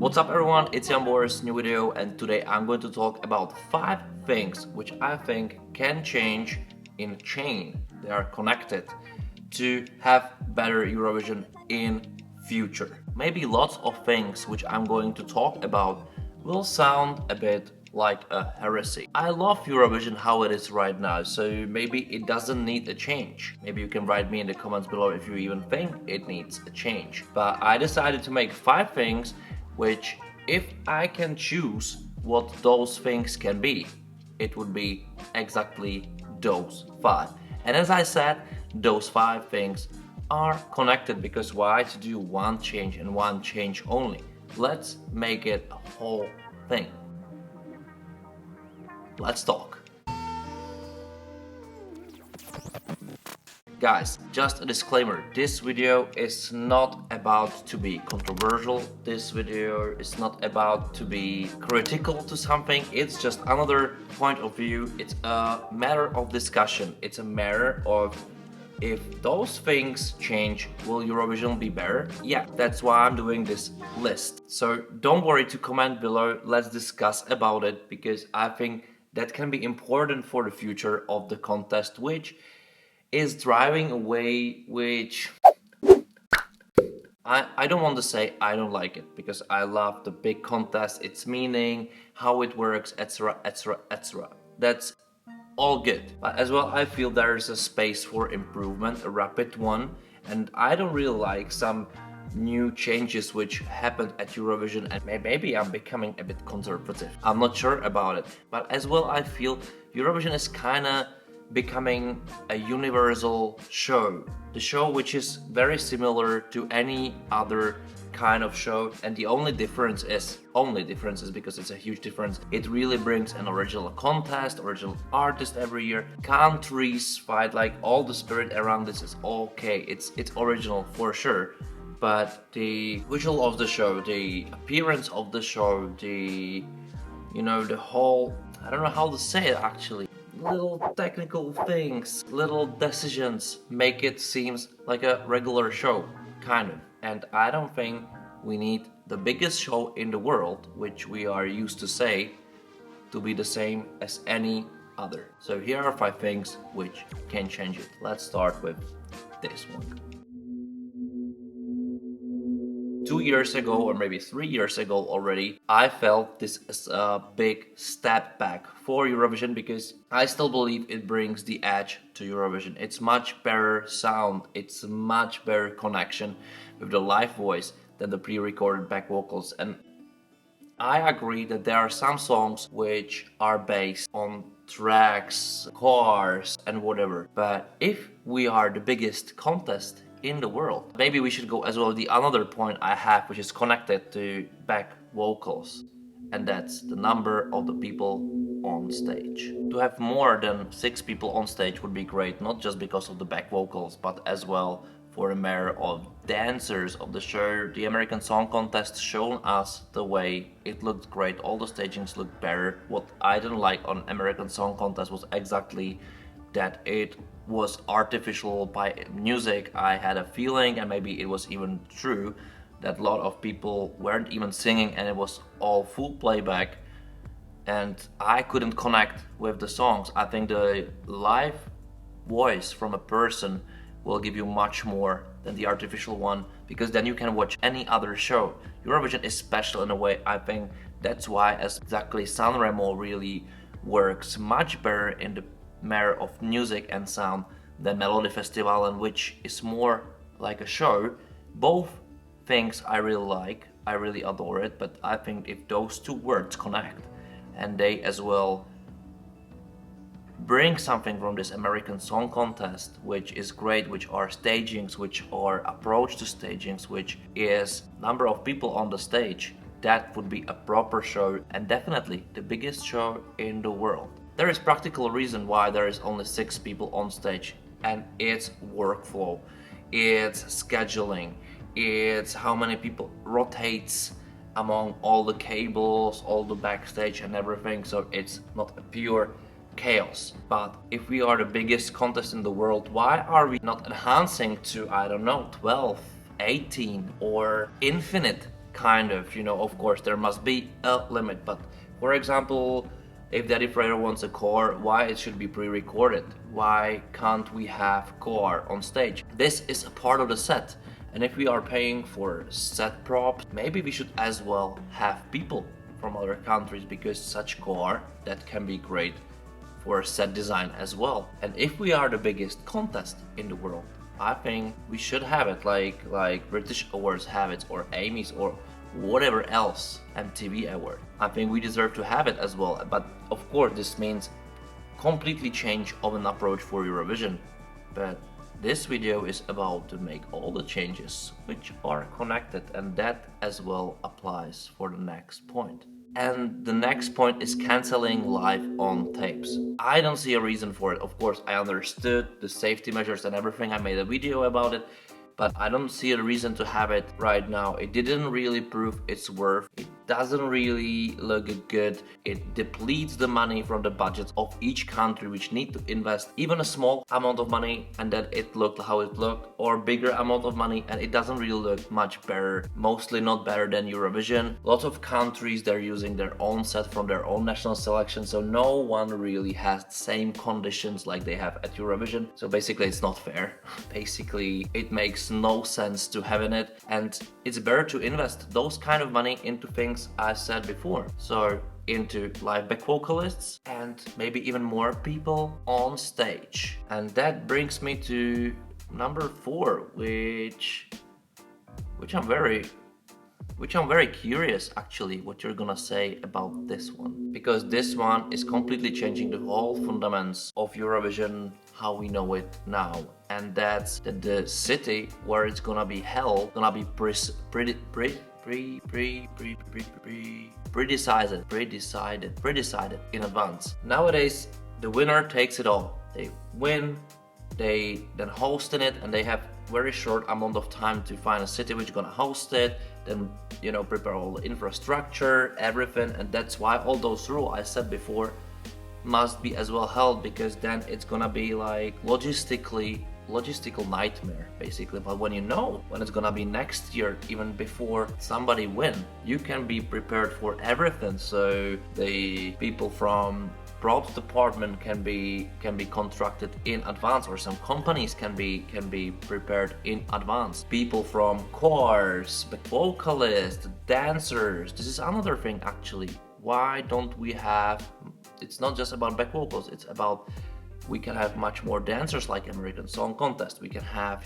What's up everyone, it's Jan Boris, new video, and today I'm going to talk about 5 things which I think can change in chain. They are connected to have better Eurovision in future. Maybe lots of things which I'm going to talk about will sound a bit like a heresy. I love Eurovision how it is right now, so maybe it doesn't need a change. Maybe you can write me in the comments below if you even think it needs a change. But I decided to make 5 things which, if I can choose what those things can be, it would be exactly those 5. And as I said, those 5 things are connected, because why to do one change and one change only? Let's make it a whole thing. Let's talk. Guys, just a disclaimer, this video is not about to be controversial, this video is not about to be critical to something, it's just another point of view, it's a matter of discussion, it's a matter of if those things change, will Eurovision be better? Yeah, that's why I'm doing this list. So don't worry to comment below, let's discuss about it, because I think that can be important for the future of the contest, which is driving away, which I don't want to say I don't like it, because I love the big contest, its meaning, how it works, etc, etc, etc. That's all good, but as well I feel there is a space for improvement, a rapid one, and I don't really like some new changes which happened at Eurovision, and maybe I'm becoming a bit conservative, I'm not sure about it, but as well I feel Eurovision is kinda becoming a universal show, the show which is very similar to any other kind of show, and the only difference is because it's a huge difference, it really brings an original contest, original artist every year, countries fight, like all the spirit around this is okay, it's original for sure, but the visual of the show, the appearance of the show, the the whole, I don't know how to say it actually, little technical things, little decisions make it seems like a regular show, kind of. And I don't think we need the biggest show in the world, which we are used to say, to be the same as any other. So here are 5 things which can change it. Let's start with this one. 2 years ago, or maybe 3 years ago already, I felt this is a big step back for Eurovision, because I still believe it brings the edge to Eurovision. It's much better sound, it's much better connection with the live voice than the pre-recorded back vocals. And I agree that there are some songs which are based on tracks, cars and whatever, but if we are the biggest contest in the world, maybe we should go as well the another point I have, which is connected to back vocals, and that's the number of the people on stage. To have more than 6 people on stage would be great, not just because of the back vocals, but as well for a matter of dancers of the show. The American Song Contest shown us the way it looked great, all the stagings looked better. What I didn't like on American Song Contest was exactly that it was artificial by music. I had a feeling, and maybe it was even true, that a lot of people weren't even singing and it was all full playback, and I couldn't connect with the songs. I think the live voice from a person will give you much more than the artificial one, because then you can watch any other show. Eurovision is special in a way, I think that's why exactly Sanremo really works much better in the matter of music and sound than Melody Festival, and which is more like a show. Both things I really like, I really adore it, but I think if those 2 words connect and they as well bring something from this American Song Contest, which is great, which are stagings, which are approach to stagings, which is number of people on the stage, that would be a proper show, and definitely the biggest show in the world. There is practical reason why there is only 6 people on stage, and it's workflow, it's scheduling, it's how many people rotates among all the cables, all the backstage and everything, so it's not a pure chaos. But if we are the biggest contest in the world, why are we not enhancing to, I don't know, 12, 18 or infinite kind of, of course there must be a limit, but for example, if Daddy Fredo wants a core, why it should be pre-recorded? Why can't we have core on stage? This is a part of the set, and if we are paying for set props, maybe we should as well have people from other countries, because such core that can be great for set design as well. And if we are the biggest contest in the world, I think we should have it like British Awards have it, or Amy's, or whatever else, MTV award. I think we deserve to have it as well. But of course this means completely change of an approach for Eurovision. But this video is about to make all the changes which are connected, and that as well applies for the next point. And the next point is canceling live on tapes. I don't see a reason for it. Of course, I understood the safety measures and everything. I made a video about it, but I don't see a reason to have it right now. It didn't really prove its worth. It doesn't really look good. It depletes the money from the budgets of each country, which need to invest even a small amount of money, and then it looked how it looked, or bigger amount of money, and it doesn't really look much better. Mostly not better than Eurovision. Lots of countries, they're using their own set from their own national selection, so no one really has the same conditions like they have at Eurovision. So basically it's not fair. Basically it makes no sense to having it, and it's better to invest those kind of money into things I said before. So into live back vocalists and maybe even more people on stage. And that brings me to number 4, which I'm very curious actually what you're gonna say about this one, because this one is completely changing the whole fundamentals of Eurovision how we know it now, and that's that the city where it's gonna be held gonna be pre-decided in advance. Nowadays the winner takes it all. They win, they then host in it, and they have very short amount of time to find a city which is gonna host it, then prepare all the infrastructure, everything. And that's why all those rules I said before must be as well held, because then it's gonna be like logistical nightmare basically. But when when it's gonna be next year, even before somebody win, you can be prepared for everything. So the people from props department can be contracted in advance, or some companies can be prepared in advance. People from chorus, back vocalists, dancers. This is another thing actually. Why don't we have? It's not just about back vocals. It's about we can have much more dancers like American Song Contest. We can have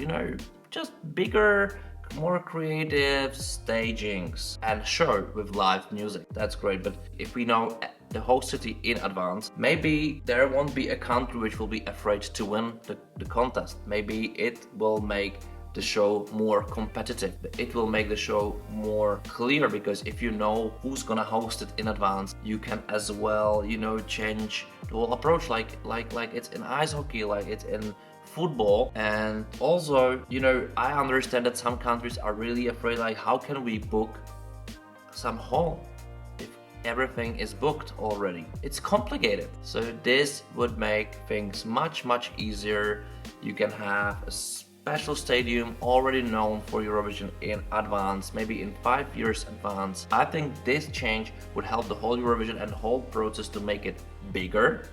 just bigger, more creative stagings, and sure, with live music. That's great. But if we know the host city in advance, maybe there won't be a country which will be afraid to win the contest. Maybe it will make the show more competitive. It will make the show more clear, because if you know who's gonna host it in advance, you can as well change the whole approach, like it's in ice hockey, like it's in football. And also I understand that some countries are really afraid, like how can we book some hall if everything is booked already? It's complicated. So this would make things much easier. You can have a special stadium already known for Eurovision in advance, maybe in 5 years advance. I think this change would help the whole Eurovision and the whole process to make it bigger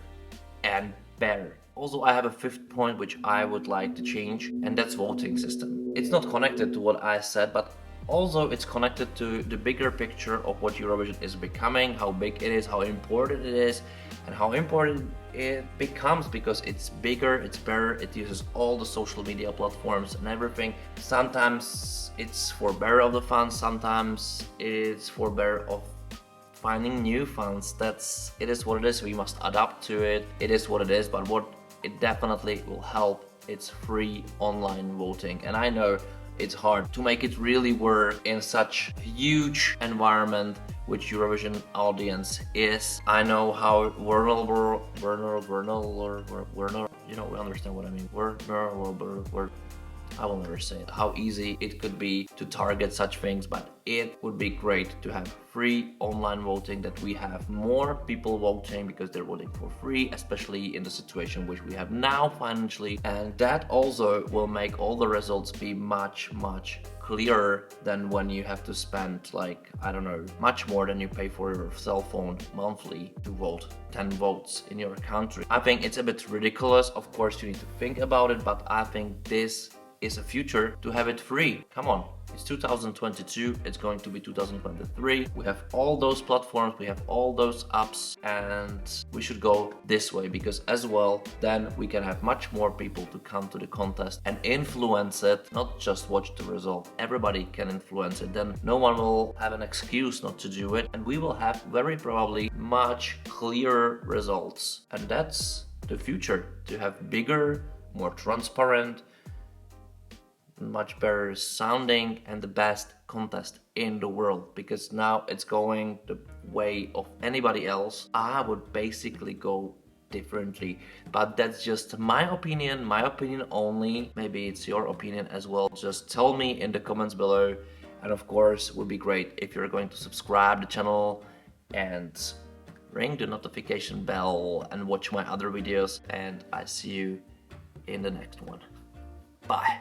and better. Also, I have a 5th point which I would like to change, and that's voting system. It's not connected to what I said, but also it's connected to the bigger picture of what Eurovision is becoming, how big it is, how important it is, and how important it becomes because it's bigger, it's better, it uses all the social media platforms and everything. Sometimes it's for better of the fans, sometimes it's for better of finding new fans. It is what it is. We must adapt to it. It is what it is, but what it definitely will help, it's free online voting. And I know it's hard to make it really work in such huge environment which Eurovision audience is. I know how vulnerable, we understand what I mean. I will never say how easy it could be to target such things, but it would be great to have free online voting, that we have more people voting because they're voting for free, especially in the situation which we have now financially, and that also will make all the results be much clearer than when you have to spend, like, I don't know, much more than you pay for your cell phone monthly to vote 10 votes in your country. I think it's a bit ridiculous. Of course you need to think about it, but I think this is a future to have it free. Come on, it's 2022, it's going to be 2023. We have all those platforms, we have all those apps, and we should go this way, because as well, then we can have much more people to come to the contest and influence it, not just watch the result. Everybody can influence it, then no one will have an excuse not to do it, and we will have very probably much clearer results. And that's the future, to have bigger, more transparent, much better sounding and the best contest in the world, because now it's going the way of anybody else. I would basically go differently, but that's just my opinion only. Maybe it's your opinion as well. Just tell me in the comments below, and of course it would be great if you're going to subscribe the channel and ring the notification bell and watch my other videos, and I see you in the next one. Bye.